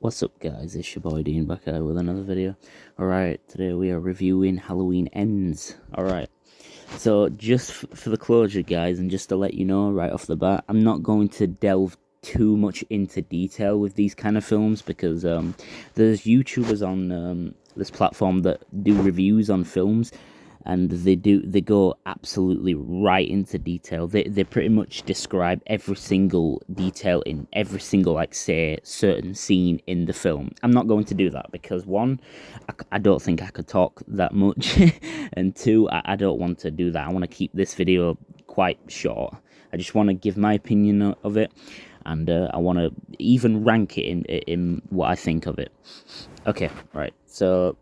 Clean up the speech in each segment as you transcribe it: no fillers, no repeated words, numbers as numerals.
What's up, guys? It's your boy Dean back out with another video. Alright, today we are reviewing Halloween Ends. Alright, so just for the closure, guys, and just to let you know right off the bat, I'm not going to delve too much into detail with these kind of films because there's YouTubers on this platform that do reviews on films, and they go absolutely right into detail. They pretty much describe every single detail in every single, like, say, certain scene in the film. I'm not going to do that because one, I don't think I could talk that much, and two, I don't want to do that. I want to keep this video quite short. I just want to give my opinion of it, and I want to even rank it in what I think of it. Okay, right. So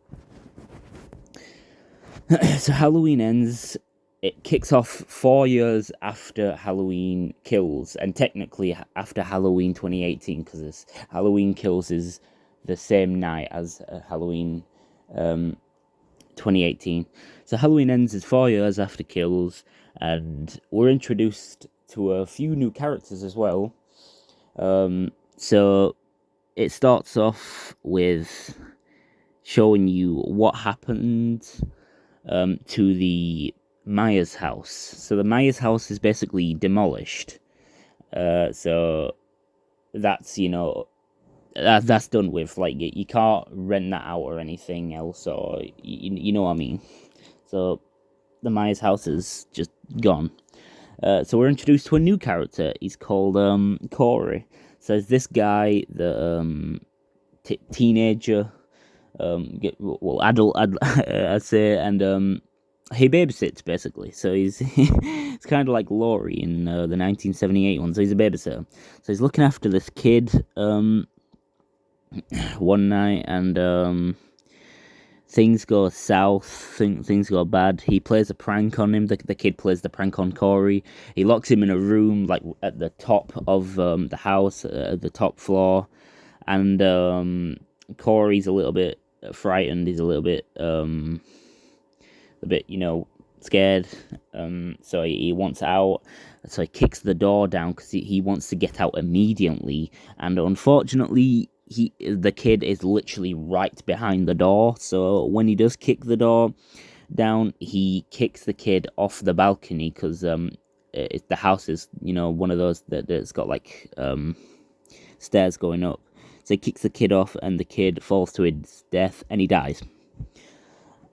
so Halloween Ends. It kicks off 4 years after Halloween Kills, and technically after Halloween 2018, because Halloween Kills is the same night as Halloween 2018. So Halloween Ends is 4 years after Kills, and we're introduced to a few new characters as well. So it starts off with showing you what happened to the Myers house. So the Myers house is basically demolished. So that's, that's done with. Like, you can't rent that out or anything else, or you know what I mean. So the Myers house is just gone. So we're introduced to a new character. He's called Corey. So it's this guy, the teenager, adult, I'd say, and he babysits basically. So he's it's kind of like Laurie in the 1978 one. So he's a babysitter. So he's looking after this kid one night, and things go south. Things go bad. He plays a prank on him. The kid plays the prank on Corey. He locks him in a room, like at the top of the house, at the top floor, and Corey's a little bit frightened. He's a little bit scared. So he wants out. So he kicks the door down because he wants to get out immediately. And unfortunately, the kid is literally right behind the door. So when he does kick the door down, he kicks the kid off the balcony because the house is, one of those that's got like stairs going up. So he kicks the kid off, and the kid falls to his death, and he dies.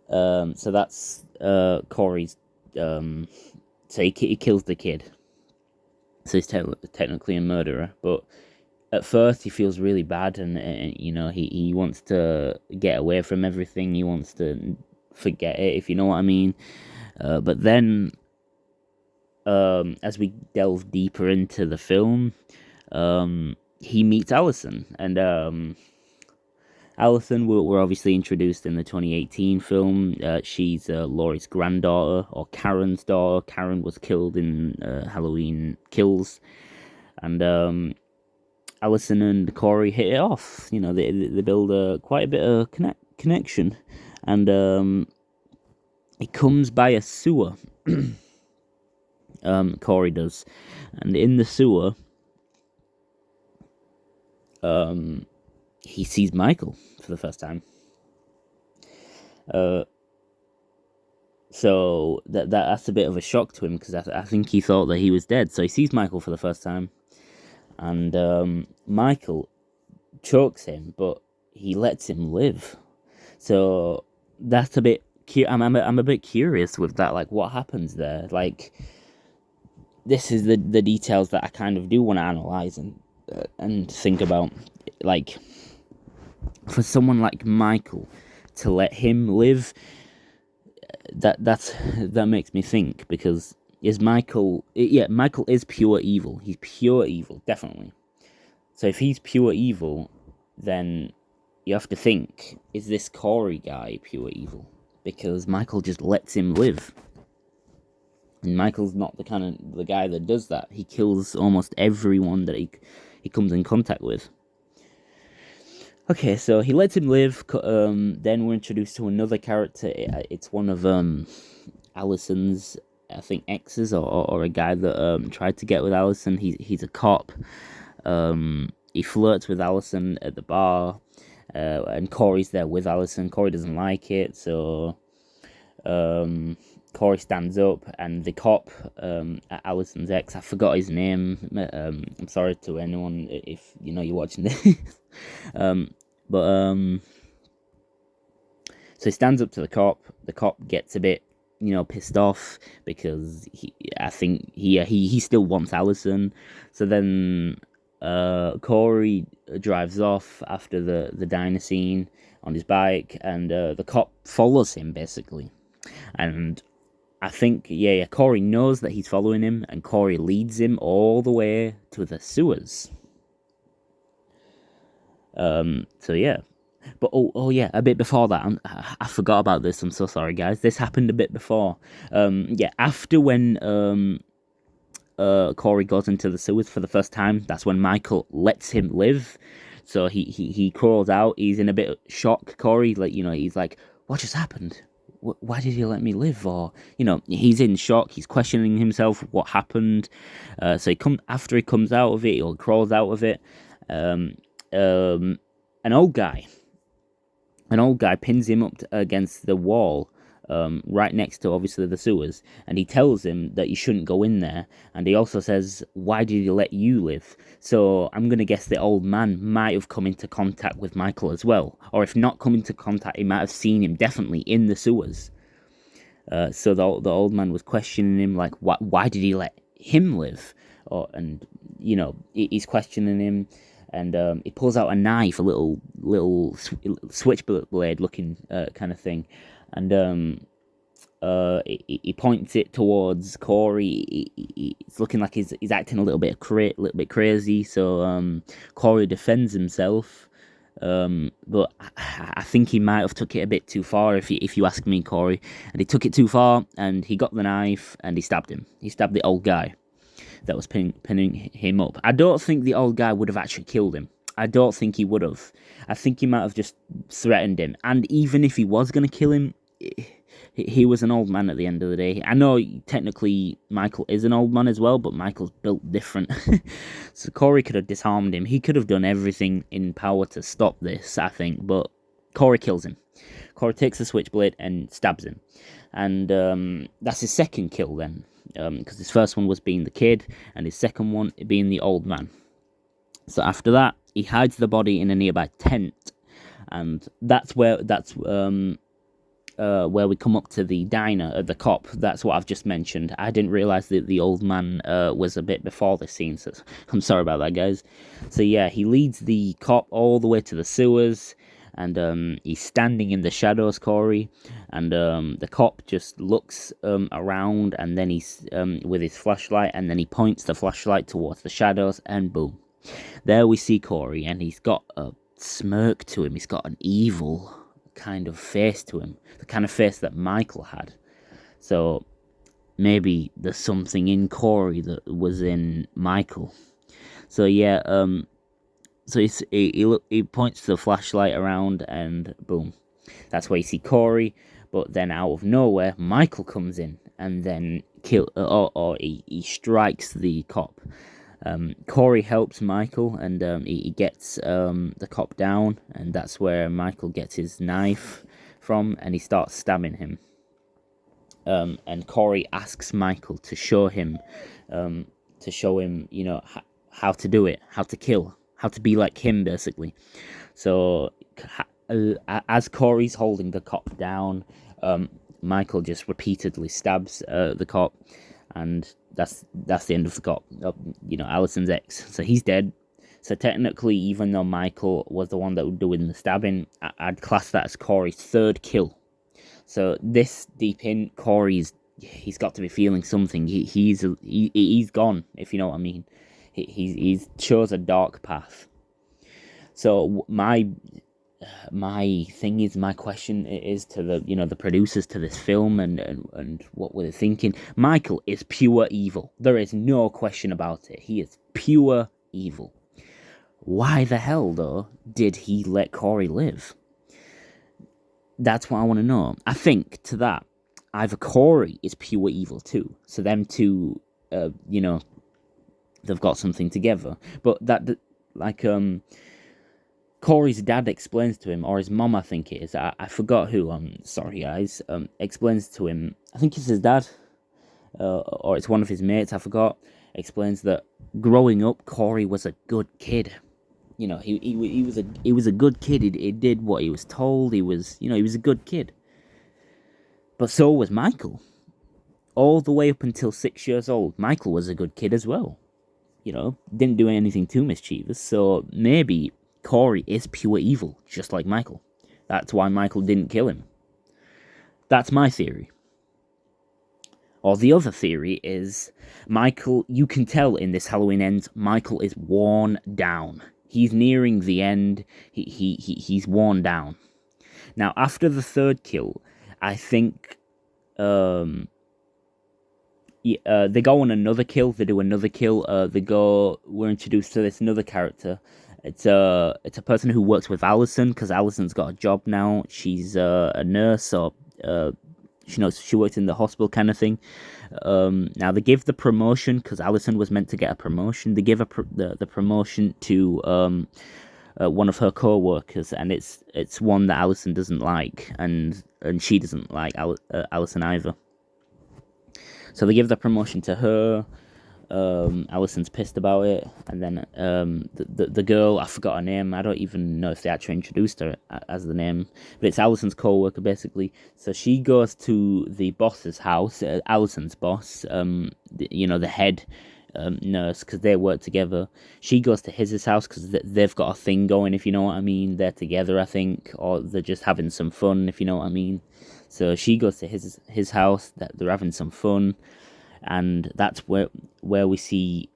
So that's Corey's. So he kills the kid. So he's technically a murderer, but at first he feels really bad, and he wants to get away from everything. He wants to forget it, if you know what I mean. But then, as we delve deeper into the film, he meets Allison, and Allison were obviously introduced in the 2018 film. She's Laurie's granddaughter, or Karen's daughter. Karen was killed in Halloween Kills, and Allison and Corey hit it off. They build quite a bit of connection, and he comes by a sewer. Corey does, and in the sewer, he sees Michael for the first time. So that's a bit of a shock to him, because I think he thought that he was dead. So he sees Michael for the first time, and Michael chokes him, but he lets him live. So that's a bit. I'm a bit curious with that. Like, what happens there? Like, this is the details that I kind of do want to analyze and think about. Like, for someone like Michael to let him live, that makes me think, because Michael is pure evil. He's pure evil, definitely. So if he's pure evil, then you have to think, is this Corey guy pure evil? Because Michael just lets him live. And Michael's not the guy that does that. He kills almost everyone that he comes in contact with. Okay, so he lets him live. Then we're introduced to another character. It's one of Allison's, I think, exes, or a guy that tried to get with Allison. He's a cop. he flirts with Allison at the bar, and Corey's there with Allison. Corey doesn't like it, so Corey stands up, and the cop, Allison's ex, I forgot his name. I'm sorry to anyone if you're watching this. So he stands up to the cop. The cop gets a bit, pissed off because I think he still wants Allison. So then Corey drives off after the diner scene on his bike, and the cop follows him basically. And I think Corey knows that he's following him, and Corey leads him all the way to the sewers. So yeah. But oh yeah, a bit before that, I forgot about this. I'm so sorry, guys. This happened a bit before. After when Corey goes into the sewers for the first time, that's when Michael lets him live. So he crawls out. He's in a bit of shock. Corey, he's like, "What just happened? Why did you let me live?" Or he's in shock. He's questioning himself. What happened? So after he comes out of it, or crawls out of it. An old guy pins him up against the wall, right next to obviously the sewers, and he tells him that you shouldn't go in there. And he also says, "Why did he let you live?" So I'm gonna guess the old man might have come into contact with Michael as well, or if not come into contact, he might have seen him definitely in the sewers. So the old man was questioning him, like, why did he let him live? He's questioning him. And he pulls out a knife, a little switchblade looking kind of thing, and he points it towards Corey. It's looking like he's acting a little bit crazy. So Corey defends himself, but I think he might have took it a bit too far. If you ask me, Corey, and he took it too far, and he got the knife and he stabbed him. He stabbed the old guy that was pinning him up. I don't think the old guy would have actually killed him. I don't think he would have. I think he might have just threatened him. And even if he was going to kill him, he was an old man at the end of the day. I know technically Michael is an old man as well, but Michael's built different. So Corey could have disarmed him. He could have done everything in power to stop this, I think. But Corey kills him. Corey takes the switchblade and stabs him. And that's his second kill then. Because his first one was being the kid, and his second one being the old man. So after that, he hides the body in a nearby tent, and that's where we come up to the diner, the cop. That's what I've just mentioned. I didn't realise that the old man was a bit before this scene, so I'm sorry about that, guys. So yeah, he leads the cop all the way to the sewers, and he's standing in the shadows, Corey, and the cop just looks around, and then he's with his flashlight, and then he points the flashlight towards the shadows, and boom, there we see Corey, and he's got a smirk to him. He's got an evil kind of face to him, the kind of face that Michael had. So maybe there's something in Corey that was in Michael. So yeah, so he points the flashlight around, and boom, that's where you see Corey. But then out of nowhere, Michael comes in, and then he strikes the cop. Corey helps Michael, and he gets the cop down, and that's where Michael gets his knife from, and he starts stabbing him. And Corey asks Michael to show him, how to do it, how to kill, how to be like him, basically. So as Corey's holding the cop down, Michael just repeatedly stabs the cop, and that's the end of the cop. Allison's ex. So he's dead. So technically, even though Michael was the one that was doing the stabbing, I'd class that as Corey's third kill. So this deep in, he's got to be feeling something. He's gone, if you know what I mean. He's chose a dark path. So my question is to the producers to this film, and what were they thinking? Michael is pure evil. There is no question about it. He is pure evil. Why the hell, though, did he let Corey live? That's what I want to know. I think to that, either Corey is pure evil too. So them two, they've got something together. But like Corey's dad explains to him, or his mom, I think it is. I forgot who. Sorry guys. Explains to him. I think it's his dad, or it's one of his mates. I forgot. Explains that growing up, Corey was a good kid. You know, he was a good kid. He did what he was told. He was a good kid. But so was Michael. All the way up until 6 years old, Michael was a good kid as well. You know, didn't do anything too mischievous. So maybe Corey is pure evil, just like Michael. That's why Michael didn't kill him. That's my theory. Or the other theory is Michael, you can tell in this Halloween Ends, Michael is worn down. He's nearing the end. He's worn down. Now, after the third kill, I think they go on another kill. They do another kill. We're introduced to this another character. It's a person who works with Allison, because Allison's got a job now. She's a nurse, or she works in the hospital kind of thing. Now they give the promotion, because Allison was meant to get a promotion. They give the promotion to one of her co-workers, and it's one that Allison doesn't like, and she doesn't like Allison either. So they give the promotion to her. Allison's pissed about it, and then the girl, I forgot her name. I don't even know if they actually introduced her as the name, but it's Allison's co-worker basically. So she goes to the boss's house, Allison's boss, the head nurse, because they work together. She goes to his house because they've got a thing going, if you know what I mean. They're together, I think, or they're just having some fun, if you know what I mean. So she goes to his house. That they're having some fun. And that's where we see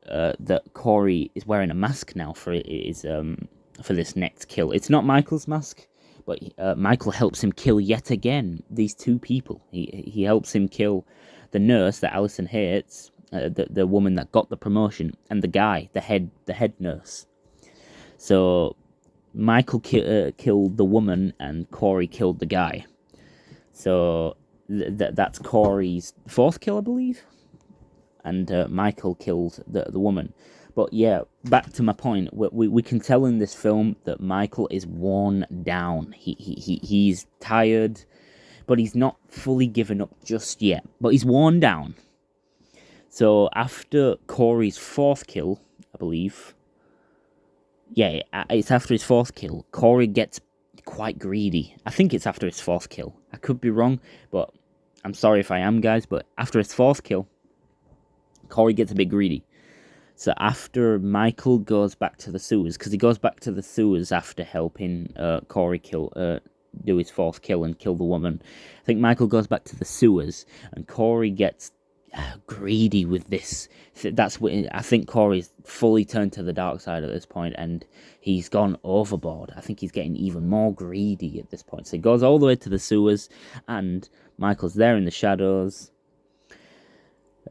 that Corey is wearing a mask now for this next kill. It's not Michael's mask, but Michael helps him kill yet again these two people. He helps him kill the nurse that Allison hates, the woman that got the promotion, and the guy, the head nurse. So Michael killed the woman, and Corey killed the guy. So that's Corey's fourth kill, I believe, and Michael killed the woman. But yeah, back to my point. We can tell in this film that Michael is worn down. He's tired, but he's not fully given up just yet. But he's worn down. So after Corey's fourth kill, I believe, yeah, it's after his fourth kill, Corey gets quite greedy. I think it's after his fourth kill. I could be wrong, but I'm sorry if I am, guys. But after his fourth kill, Corey gets a bit greedy. So after Michael goes back to the sewers, because he goes back to the sewers after helping Corey do his fourth kill and kill the woman. I think Michael goes back to the sewers, and Corey gets greedy with this. That's what I think. Corey's fully turned to the dark side at this point, and he's gone overboard. I think he's getting even more greedy at this point. So he goes all the way to the sewers, and Michael's there in the shadows.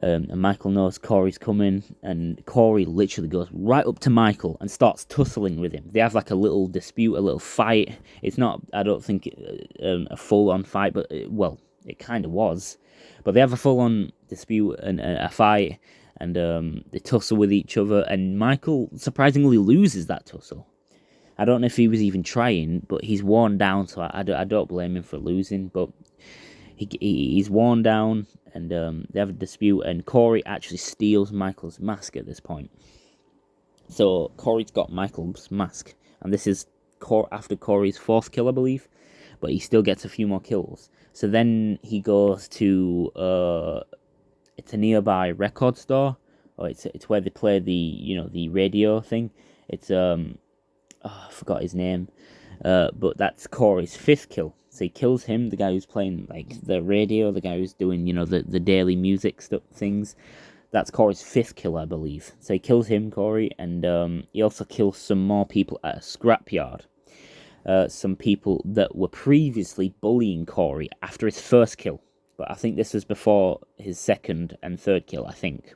And Michael knows Corey's coming, and Corey literally goes right up to Michael and starts tussling with him. They have like a little dispute, a little fight. It's not, I don't think, a full-on fight, but it kind of was. But they have a full-on dispute and a fight, and they tussle with each other, and Michael surprisingly loses that tussle. I don't know if he was even trying, but he's worn down, so I don't blame him for losing, but he's worn down, and they have a dispute, and Corey actually steals Michael's mask at this point. So Corey's got Michael's mask, and this is after Corey's fourth kill, I believe, but he still gets a few more kills. So then he goes to it's a nearby record store, or it's where they play the radio thing. It's I forgot his name, but that's Corey's fifth kill. So he kills him, the guy who's playing like the radio, the guy who's doing the daily music things. That's Corey's fifth kill, I believe. So he kills him, Corey, and he also kills some more people at a scrapyard. Some people that were previously bullying Corey after his first kill. But I think this was before his second and third kill, I think.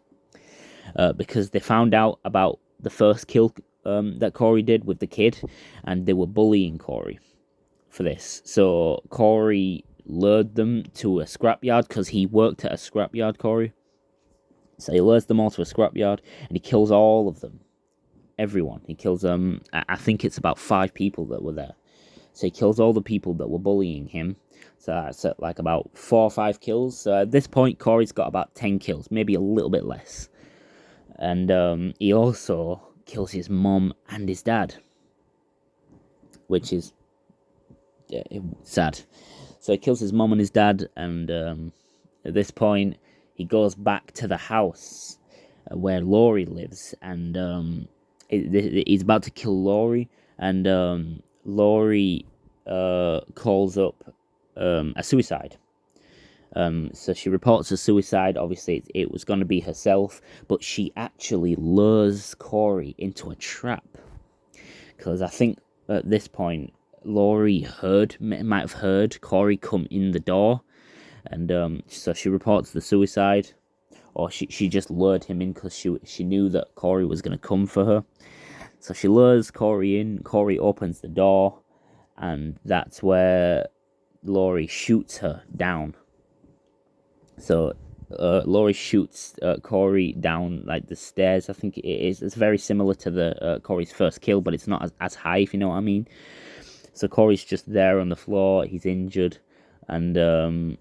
Because they found out about the first kill that Corey did with the kid, and they were bullying Corey for this. So Corey lured them to a scrapyard, because he worked at a scrapyard, Corey. So he lures them all to a scrapyard, and he kills all of them. everyone. He kills I think it's about 5 people that were there. So he kills all the people that were bullying him. So that's like about 4 or 5 kills. So at this point, Corey's got about 10 kills, maybe a little bit less. And he also kills his mom and his dad, which is sad. So he kills his mom and his dad, and at this point, he goes back to the house where Laurie lives, and he's about to kill Laurie, and Laurie calls up a suicide. So she reports a suicide. Obviously, it was going to be herself, but she actually lures Corey into a trap. Because I think at this point, Laurie might have heard Corey come in the door, and so she reports the suicide, or she just lured him in because she knew that Corey was going to come for her. So she lures Corey in. Corey opens the door, and that's where Laurie shoots her down. So Laurie shoots Corey down like the stairs. I think it is. It's very similar to the Corey's first kill, but it's not as high, if you know what I mean. So Corey's just there on the floor. He's injured, and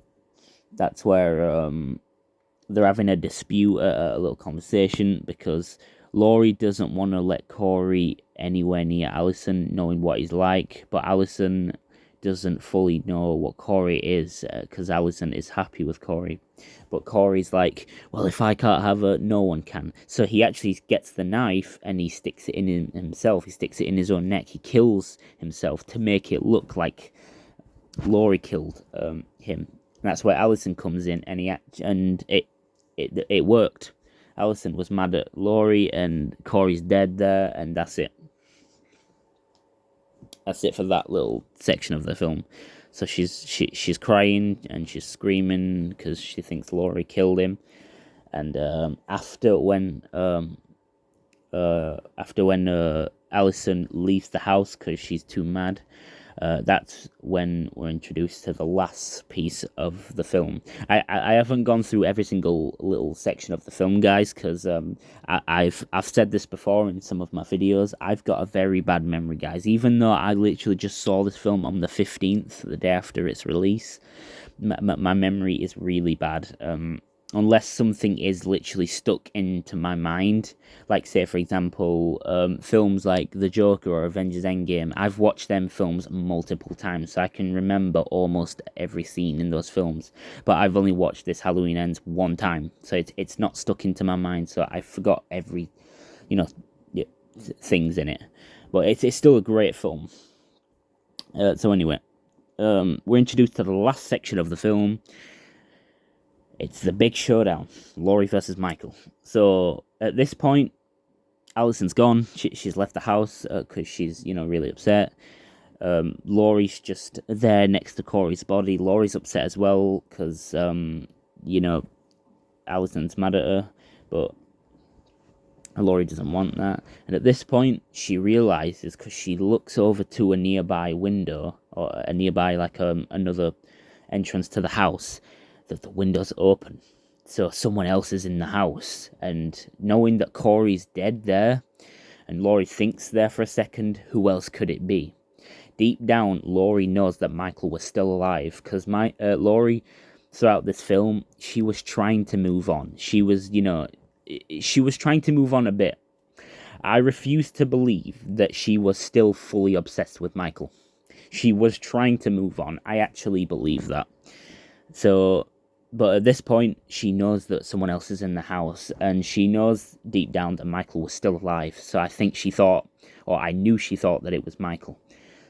that's where they're having a dispute, a little conversation, because Laurie doesn't want to let Corey anywhere near Allison, knowing what he's like, but Allison doesn't fully know what Corey is, because Allison is happy with Corey. But Corey's like, well, if I can't have her, no one can. So he actually gets the knife and he sticks it in himself. He sticks it in his own neck. He kills himself to make it look like Laurie killed him. And that's where Allison comes in, and it worked. Allison was mad at Laurie, and Corey's dead there, and that's it. That's it for that little section of the film. So she's crying and she's screaming because she thinks Laurie killed him. And after when Allison leaves the house because she's too mad, that's when we're introduced to the last piece of the film. I haven't gone through every single little section of the film, guys, because I've said this before in some of my videos. I've got a very bad memory, guys. Even though I literally just saw this film on the 15th, the day after its release, my memory is really bad. Unless something is literally stuck into my mind, like, say, for example, films like The Joker or Avengers Endgame. I've watched them films multiple times, so I can remember almost every scene in those films, but I've only watched this Halloween Ends one time, so it's not stuck into my mind, so I forgot every, things in it, but it's still a great film. So anyway, we're introduced to the last section of the film. It's the big showdown, Laurie versus Michael. So at this point, Allison's gone. She's left the house because she's, really upset. Laurie's just there next to Corey's body. Laurie's upset as well because, Allison's mad at her, but Laurie doesn't want that. And at this point, she realizes, because she looks over to a nearby window, or a nearby, another entrance to the house, that the window's open, so someone else is in the house. And knowing that Corey's dead there, and Laurie thinks there for a second, who else could it be? Deep down, Laurie knows that Michael was still alive, because Laurie, throughout this film, she was trying to move on. She was trying to move on a bit. I refuse to believe that she was still fully obsessed with Michael. She was trying to move on. I actually believe that. So, but at this point, she knows that someone else is in the house, and she knows deep down that Michael was still alive. So I think she thought, or I knew she thought, that it was Michael.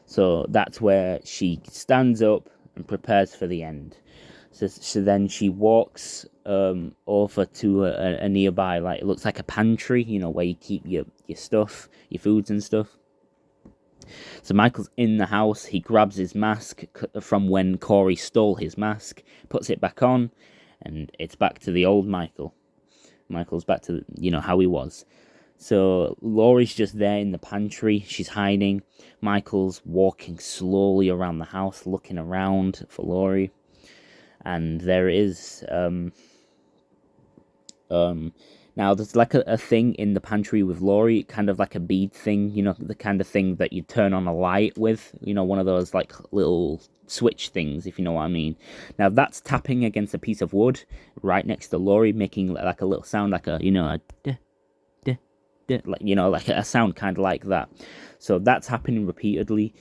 So that's where she stands up and prepares for the end. So then she walks over to a nearby, it looks like a pantry, where you keep your stuff, your foods and stuff. So Michael's in the house. He grabs his mask from when Corey stole his mask, puts it back on, and it's back to the old Michael. Michael's back to, how he was. So Laurie's just there in the pantry. She's hiding. Michael's walking slowly around the house, looking around for Laurie. And there is Now, there's like a thing in the pantry with Laurie, kind of like a bead thing, you know, the kind of thing that you turn on a light with, you know, one of those like little switch things, if you know what I mean. Now, that's tapping against a piece of wood right next to Laurie, making like a little sound, like a, you know, a duh, duh, duh, like, you know, like a sound kind of like that. So that's happening repeatedly.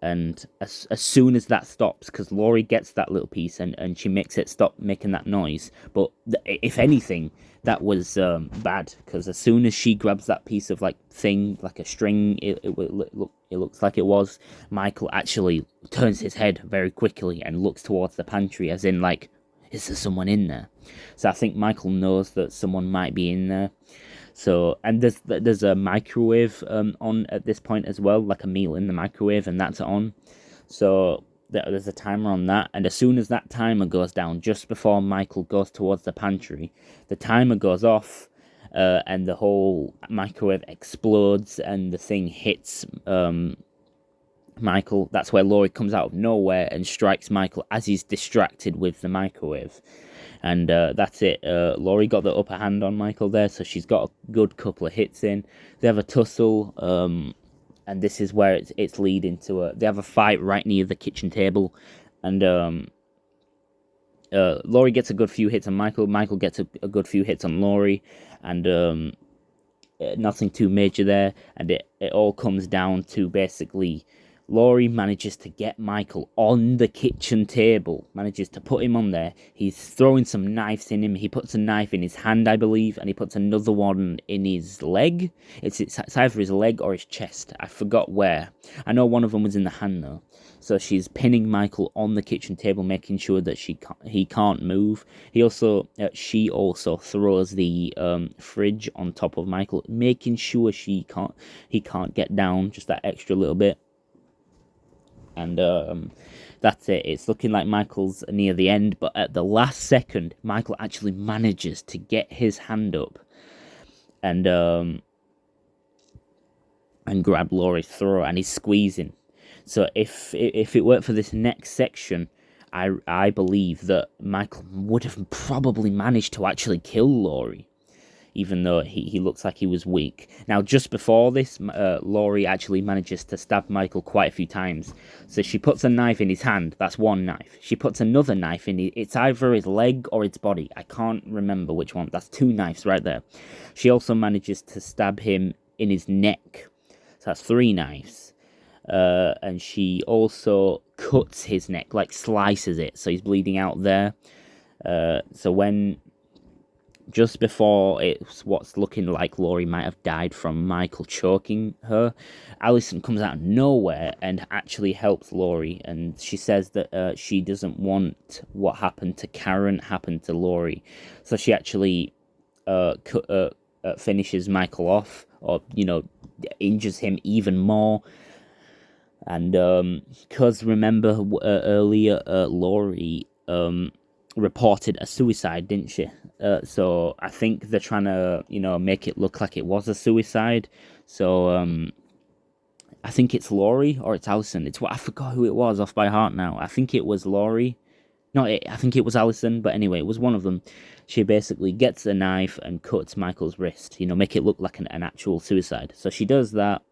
And as soon as that stops, because Laurie gets that little piece and she makes it stop making that noise. But if anything, that was bad, because as soon as she grabs that piece of like thing, like a string, it looks like it was, Michael actually turns his head very quickly and looks towards the pantry, as in like, is there someone in there? So I think Michael knows that someone might be in there. So, and there's a microwave on at this point as well, like a meal in the microwave, and that's on. So there's a timer on that, and as soon as that timer goes down, just before Michael goes towards the pantry, the timer goes off, and the whole microwave explodes, and the thing hits Michael. That's where Laurie comes out of nowhere and strikes Michael as he's distracted with the microwave. And that's it. Laurie got the upper hand on Michael there, so she's got a good couple of hits in. They have a tussle, and this is where it's leading to they have a fight right near the kitchen table, and Laurie gets a good few hits on Michael. Michael gets a good few hits on Laurie, and nothing too major there. And it all comes down to basically Laurie manages to get Michael on the kitchen table, manages to put him on there. He's throwing some knives in him. He puts a knife in his hand, I believe, and he puts another one in his leg. It's either his leg or his chest. I forgot where. I know one of them was in the hand, though. So she's pinning Michael on the kitchen table, making sure that he can't move. She also throws the fridge on top of Michael, making sure he can't get down just that extra little bit. And that's it. It's looking like Michael's near the end, but at the last second, Michael actually manages to get his hand up and grab Laurie's throat, and he's squeezing. So if it weren't for this next section, I believe that Michael would have probably managed to actually kill Laurie, even though he looks like he was weak. Now, just before this, Laurie actually manages to stab Michael quite a few times. So she puts a knife in his hand. That's one knife. She puts another knife in it's either his leg or his body. I can't remember which one. That's two knives right there. She also manages to stab him in his neck. So that's three knives. And she also cuts his neck, like slices it, so he's bleeding out there. So when just before it's what's looking like Laurie might have died from Michael choking her, Allison comes out of nowhere and actually helps Laurie, and she says that she doesn't want what happened to Karen happen to Laurie, so she actually finishes Michael off, or injures him even more. And because remember earlier, Laurie reported a suicide, didn't she? So I think they're trying to, make it look like it was a suicide. So I think it's Laurie or it's Allison. I forgot who it was off by heart now. I think it was Laurie. No, I think it was Allison, but anyway, it was one of them. She basically gets the knife and cuts Michael's wrist, make it look like an actual suicide. So she does that,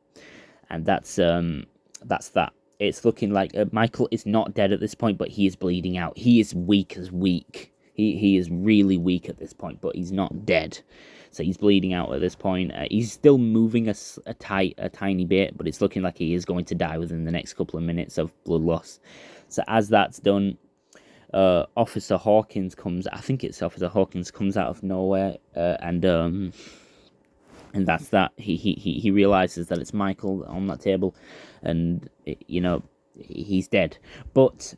and that's that. It's looking like Michael is not dead at this point, but he is bleeding out. He is weak as weak. He is really weak at this point, but he's not dead. So he's bleeding out at this point. He's still moving a tiny bit, but it's looking like he is going to die within the next couple of minutes of blood loss. So as that's done, Officer Hawkins comes. I think it's Officer Hawkins comes out of nowhere, and that's that. He realizes that it's Michael on that table, and he's dead. But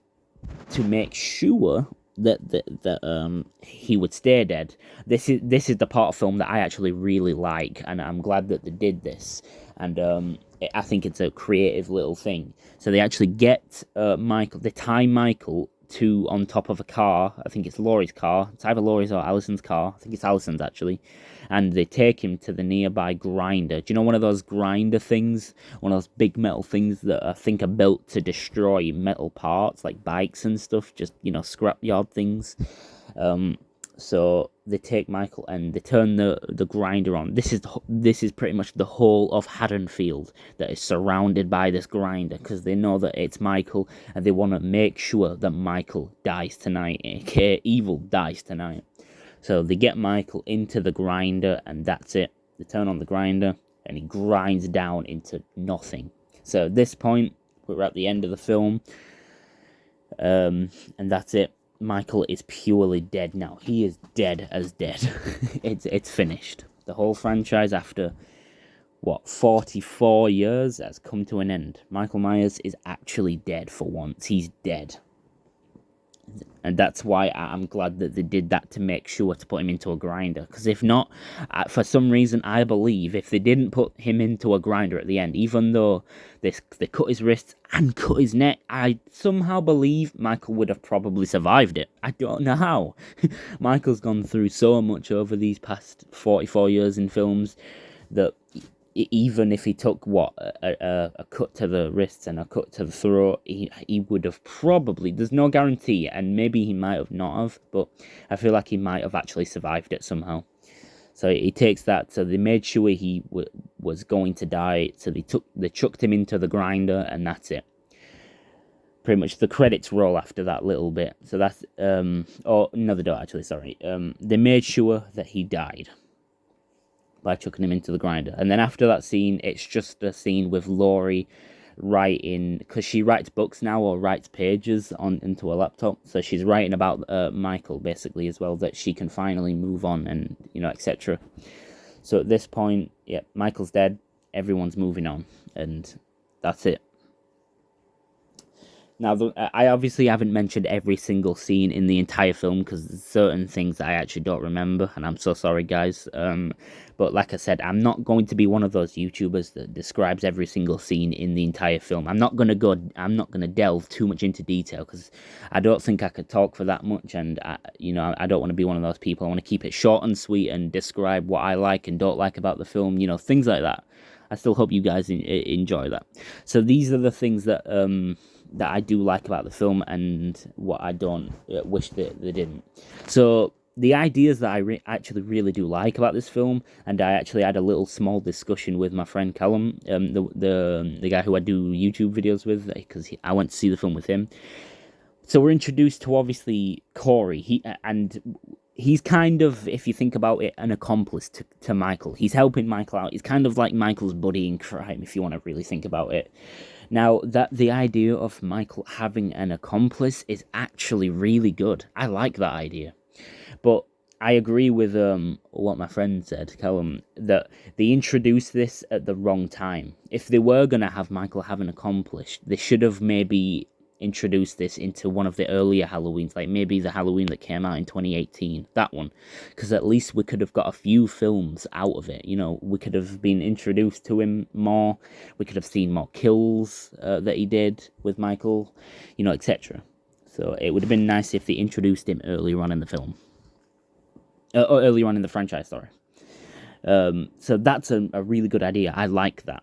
to make sure that he would stay dead, this is the part of film that I actually really like, and I'm glad that they did this. And I think it's a creative little thing. So they actually get Michael. They tie Michael on top of a car. I think it's Laurie's car. It's either Laurie's or Allison's car. I think it's Allison's actually. And they take him to the nearby grinder. Do you know one of those grinder things? One of those big metal things that I think are built to destroy metal parts, like bikes and stuff, just, scrapyard things. So they take Michael and they turn the grinder on. This is pretty much the whole of Haddonfield that is surrounded by this grinder, because they know that it's Michael and they want to make sure that Michael dies tonight, aka Evil dies tonight. So they get Michael into the grinder and that's it. They turn on the grinder and he grinds down into nothing. So at this point, we're at the end of the film, and that's it. Michael is purely dead now. He is dead as dead. It's finished. The whole franchise, after 44 years, has come to an end. Michael Myers is actually dead for once. He's dead. And that's why I'm glad that they did that, to make sure to put him into a grinder. Because if not, for some reason, I believe if they didn't put him into a grinder at the end, even though they cut his wrists and cut his neck, I somehow believe Michael would have probably survived it. I don't know how. Michael's gone through so much over these past 44 years in films that even if he took a cut to the wrists and a cut to the throat, he would have probably, there's no guarantee, and maybe he might have not have, but I feel like he might have actually survived it somehow. So he takes that, so they made sure he was going to die, so they chucked him into the grinder, and that's it. Pretty much the credits roll after that little bit. So that's oh no, they don't actually, sorry. They made sure that he died by chucking him into the grinder. And then after that scene, it's just a scene with Laurie writing, because she writes books now, or writes pages into a laptop, so she's writing about Michael basically as well, that she can finally move on, and etc. So at this point, yeah, Michael's dead, everyone's moving on, and that's it. Now, I obviously haven't mentioned every single scene in the entire film, because there's certain things that I actually don't remember, and I'm so sorry, guys. But like I said, I'm not going to be one of those YouTubers that describes every single scene in the entire film. I'm not going to delve too much into detail, because I don't think I could talk for that much, and I don't want to be one of those people. I want to keep it short and sweet and describe what I like and don't like about the film, things like that. I still hope you guys enjoy that. So these are the things that I do like about the film, and what I don't wish that they didn't. So the ideas that I actually really do like about this film, and I actually had a little small discussion with my friend Callum, the guy who I do YouTube videos with, because I went to see the film with him. So we're introduced to, obviously, Corey. He's kind of, if you think about it, an accomplice to Michael. He's helping Michael out. He's kind of like Michael's buddy in crime, if you want to really think about it. Now, the idea of Michael having an accomplice is actually really good. I like that idea. But I agree with what my friend said, Callum, that they introduced this at the wrong time. If they were going to have Michael have an accomplice, they should have maybe introduce this into one of the earlier Halloweens, like maybe the Halloween that came out in 2018, that one, because at least we could have got a few films out of it. We could have been introduced to him more, we could have seen more kills that he did with Michael, etc. So it would have been nice if they introduced him earlier on in the film, or earlier on in the franchise, sorry. So that's a really good idea. I like that.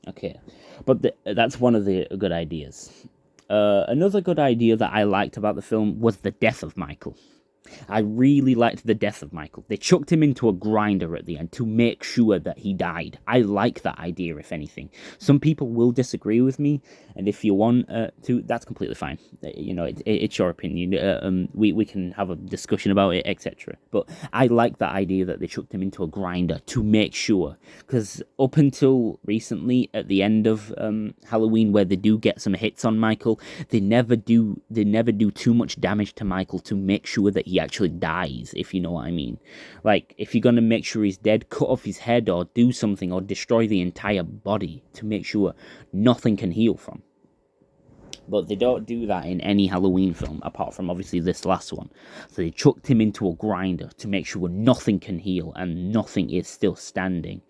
Okay, but that's one of the good ideas. Another good idea that I liked about the film was the death of Michael. I really liked the death of Michael. They chucked him into a grinder at the end to make sure that he died. I like that idea, if anything. Some people will disagree with me, and if you want to, that's completely fine. It's your opinion. We can have a discussion about it, etc. But I like that idea that they chucked him into a grinder to make sure, because up until recently, at the end of Halloween, where they do get some hits on Michael, they never do too much damage to Michael to make sure that he actually dies, if you know what I mean. Like, if you're going to make sure he's dead, cut off his head or do something, or destroy the entire body to make sure nothing can heal from. But they don't do that in any Halloween film, apart from obviously this last one. So they chucked him into a grinder to make sure nothing can heal and nothing is still standing.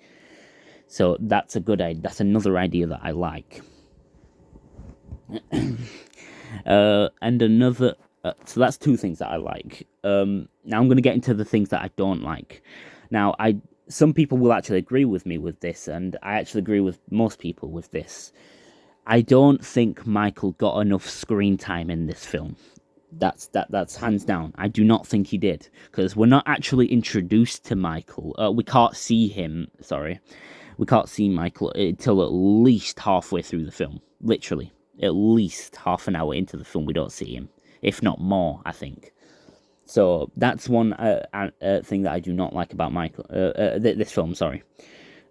So that's a good idea. That's another idea that I like. And another... so that's two things that I like. Now I'm going to get into the things that I don't like. Now, some people will actually agree with me with this, and I actually agree with most people with this. I don't think Michael got enough screen time in this film. That's hands down. I do not think he did, because we're not actually introduced to Michael. We can't see him. Sorry, we can't see Michael until at least halfway through the film. Literally, at least half an hour into the film, we don't see him, if not more, I think. So that's one thing that I do not like about Michael. This film, sorry.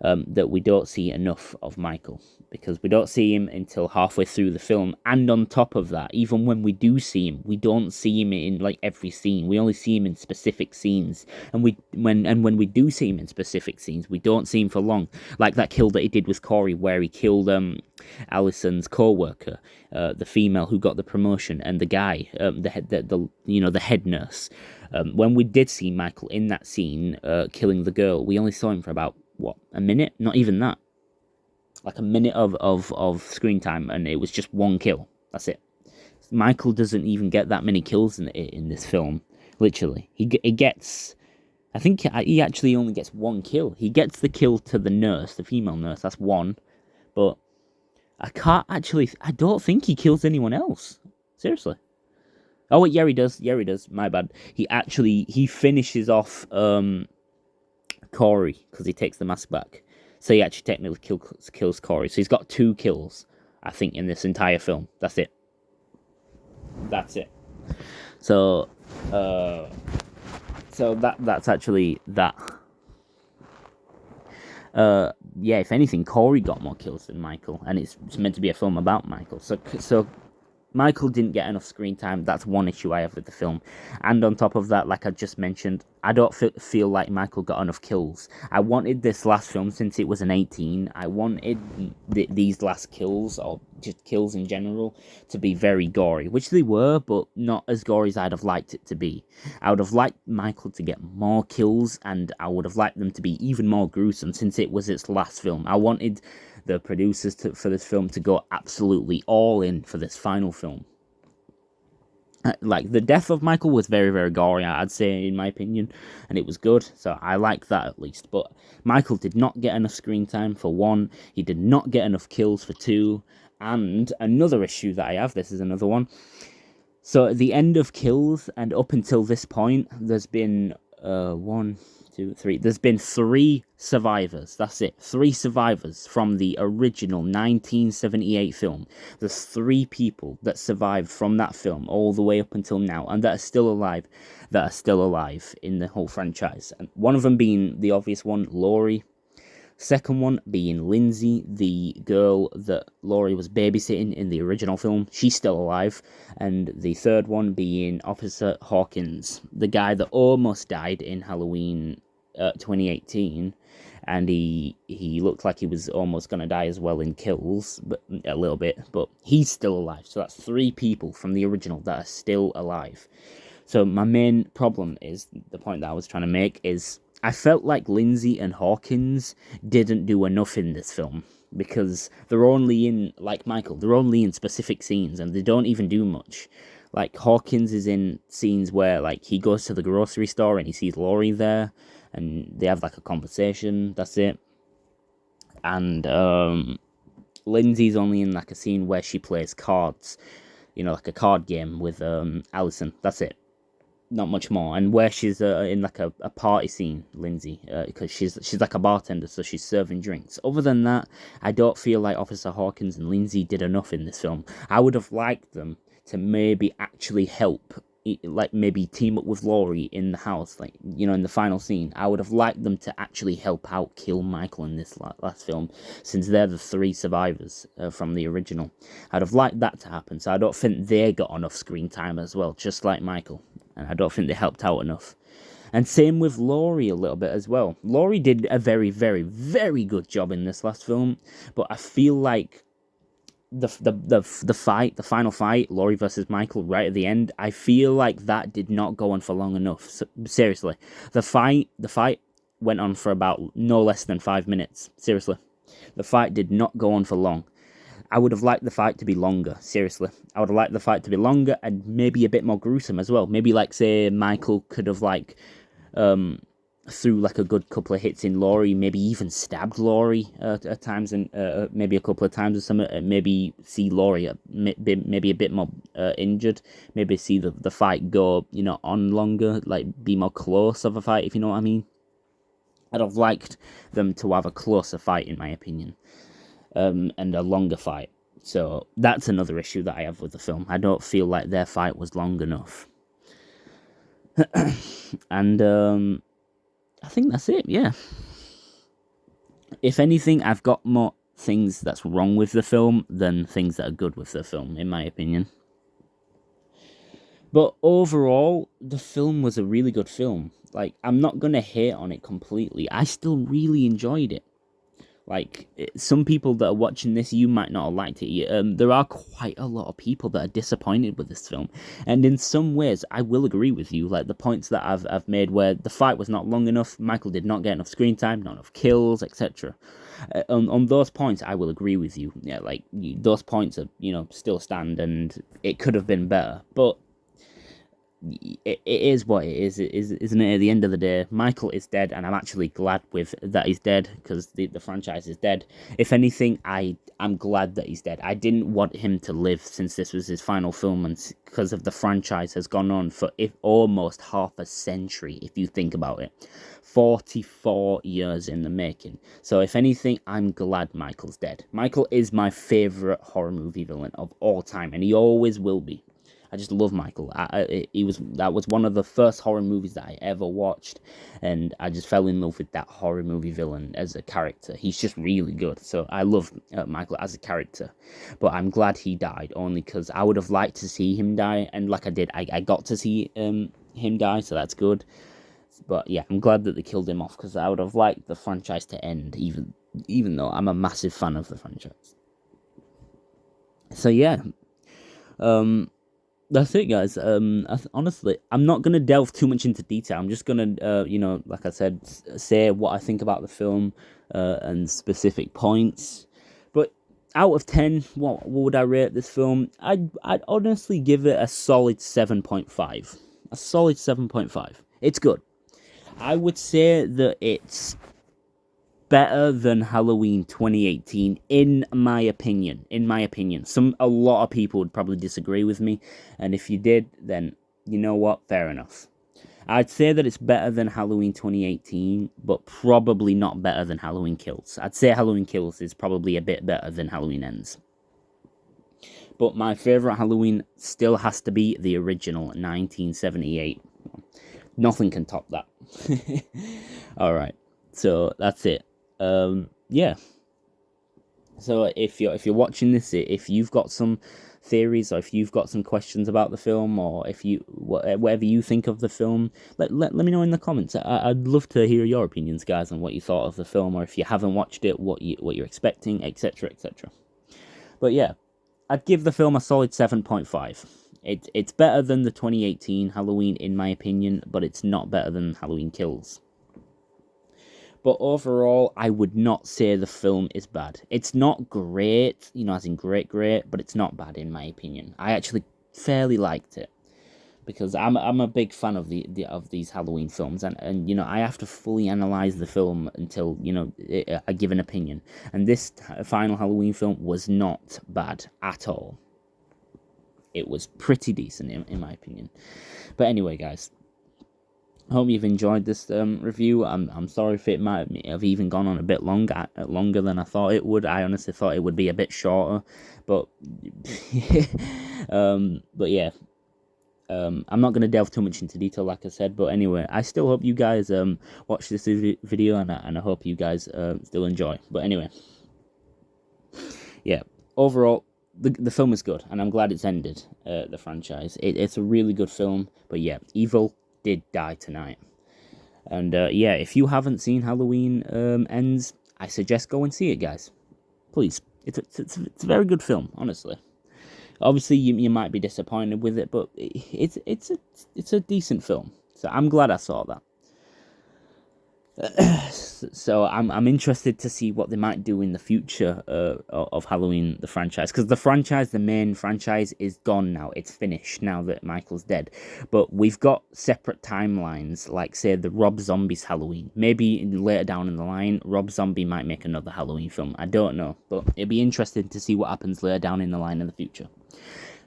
That we don't see enough of Michael, because we don't see him until halfway through the film, and on top of that, even when we do see him, we don't see him in like every scene. We only see him in specific scenes, and when we do see him in specific scenes, we don't see him for long. Like that kill that he did with Corey, where he killed Allison's co-worker, the female who got the promotion, and the guy, the head nurse. When we did see Michael in that scene, killing the girl, we only saw him for about a minute? Not even that. Like a minute of screen time, and it was just one kill. That's it. Michael doesn't even get that many kills in this film. Literally, he gets. I think he actually only gets one kill. He gets the kill to the nurse, the female nurse. That's one, but I don't think he kills anyone else. Seriously. Oh wait, yeah he does. Yeah he does. My bad. He finishes off Corey, because he takes the mask back. So he actually technically kills Corey. So he's got 2 kills, I think, in this entire film. That's it. So, that's actually that. Yeah, if anything, Corey got more kills than Michael, and it's meant to be a film about Michael. So Michael didn't get enough screen time. That's one issue I have with the film. And on top of that, like I just mentioned, I don't feel like Michael got enough kills. I wanted this last film, since it was an 18, I wanted these last kills, or just kills in general, to be very gory, which they were, but not as gory as I'd have liked it to be. I would have liked Michael to get more kills, and I would have liked them to be even more gruesome, since it was its last film. I wanted the producers for this film to go absolutely all in for this final film. Like, the death of Michael was very, very gory, I'd say, in my opinion, and it was good, so I like that at least. But Michael did not get enough screen time, for 1, he did not get enough kills, for 2, and another issue that I have, this is another one. So at the end of Kills, and up until this point, there's been 1, 2, 3. There's been 3 survivors. That's it. 3 survivors from the original 1978 film. There's 3 people that survived from that film all the way up until now, and that are still alive. In the whole franchise. And one of them being the obvious one, Laurie. Second one being Lindsay, the girl that Laurie was babysitting in the original film. She's still alive. And the third one being Officer Hawkins, the guy that almost died in Halloween 2018. And he looked like he was almost going to die as well in Kills, but a little bit. But he's still alive. So that's 3 people from the original that are still alive. So my main problem is, the point that I was trying to make is, I felt like Lindsay and Hawkins didn't do enough in this film, because they're only in, like Michael, they're only in specific scenes, and they don't even do much. Like, Hawkins is in scenes where, like, he goes to the grocery store and he sees Laurie there, and they have, like, a conversation, that's it. And Lindsay's only in, like, a scene where she plays cards, like a card game with Allison, that's it. Not much more. And where she's in like a party scene, Lindsay, because she's like a bartender, so she's serving drinks. Other than that, I don't feel like Officer Hawkins and Lindsay did enough in this film. I would have liked them to maybe actually help, like maybe team up with Laurie in the house, like, in the final scene. I would have liked them to actually help out kill Michael in this last film, since they're the 3 survivors from the original. I'd have liked that to happen, so I don't think they got enough screen time as well, just like Michael. And I don't think they helped out enough. And same with Laurie a little bit as well. Laurie did a very, very, very good job in this last film, but I feel like the final fight, Laurie versus Michael, right at the end, I feel like that did not go on for long enough. So, seriously, the fight went on for about no less than 5 minutes. Seriously, the fight did not go on for long. I would have liked the fight to be longer, seriously. I would have liked the fight to be longer, and maybe a bit more gruesome as well. Maybe, like, say, Michael could have, like, threw like a good couple of hits in Laurie, maybe even stabbed Laurie at times, and maybe a couple of times or something. Maybe see Laurie maybe a bit more injured. Maybe see the fight go on longer, like be more close of a fight, if you know what I mean. I'd have liked them to have a closer fight, in my opinion, and a longer fight. So that's another issue that I have with the film. I don't feel like their fight was long enough. And I think that's it, yeah. If anything, I've got more things that's wrong with the film than things that are good with the film, in my opinion. But overall, the film was a really good film. Like, I'm not gonna hate on it completely. I still really enjoyed it. Like, some people that are watching this, you might not have liked it. There are quite a lot of people that are disappointed with this film, and in some ways, I will agree with you. Like the points that I've made, where the fight was not long enough, Michael did not get enough screen time, not enough kills, etc. On those points, I will agree with you. Yeah, like those points are still stand, and it could have been better, but it is what it is, isn't it? At the end of the day, Michael is dead, and I'm actually glad with that he's dead, because the franchise is dead. If anything, I'm glad that he's dead. I didn't want him to live, since this was his final film, and because of the franchise has gone on for almost half a century, if you think about it. 44 years in the making. So if anything, I'm glad Michael's dead. Michael is my favourite horror movie villain of all time, and he always will be. I just love Michael. That was one of the first horror movies that I ever watched, and I just fell in love with that horror movie villain as a character. He's just really good. So I love Michael as a character, but I'm glad he died, only because I would have liked to see him die, and like I did, I got to see him die, so that's good. But yeah, I'm glad that they killed him off, because I would have liked the franchise to end, even though I'm a massive fan of the franchise. So yeah, that's it, guys. Honestly, I'm not gonna delve too much into detail. I'm just gonna, like I said, say what I think about the film, and specific points. But out of 10, what would I rate this film? I'd honestly give it a solid 7.5. A solid 7.5. It's good. I would say that it's better than Halloween 2018, in my opinion. A lot of people would probably disagree with me, and if you did, then you know what, fair enough. I'd say that it's better than Halloween 2018, but probably not better than Halloween Kills. I'd say Halloween Kills is probably a bit better than Halloween Ends. But my favourite Halloween still has to be the original 1978. Nothing can top that. Alright, so that's it. Yeah. So if you're watching this, if you've got some theories, or if you've got some questions about the film, or if whatever you think of the film, let me know in the comments. I'd love to hear your opinions, guys, on what you thought of the film, or if you haven't watched it, what you're expecting, etc., etc. But yeah, I'd give the film a solid 7.5. It's better than the 2018 Halloween, in my opinion, but it's not better than Halloween Kills. But overall, I would not say the film is bad. It's not great, as in great, but it's not bad, in my opinion. I actually fairly liked it, because I'm a big fan of of these Halloween films, and I have to fully analyze the film until I give an opinion. And this final Halloween film was not bad at all. It was pretty decent, in my opinion. But anyway, guys, I hope you've enjoyed this review. I'm sorry if it might have even gone on a bit longer than I thought it would. I honestly thought it would be a bit shorter, but but yeah. I'm not going to delve too much into detail, like I said, but anyway, I still hope you guys watch this video, and I hope you guys still enjoy. But anyway, yeah, overall, the film is good, and I'm glad it's ended the franchise. It's a really good film, but yeah, evil did die tonight. And yeah, if you haven't seen Halloween Ends, I suggest go and see it, guys. Please, it's a very good film, honestly. Obviously, you might be disappointed with it, but it's a decent film. So I'm glad I saw that. So I'm interested to see what they might do in the future of Halloween, the franchise, because the main franchise, is gone now. It's finished now that Michael's dead. But we've got separate timelines, like say the Rob Zombie's Halloween. Maybe later down in the line, Rob Zombie might make another Halloween film. I don't know, but it'd be interesting to see what happens later down in the line in the future.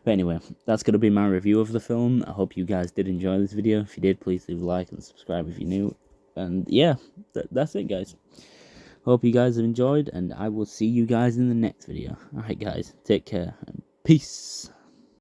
But anyway, that's going to be my review of the film. I hope you guys did enjoy this video. If you did, please leave a like and subscribe if you're new. And yeah, that's it, guys. Hope you guys have enjoyed, and I will see you guys in the next video. Alright, guys, take care, and peace.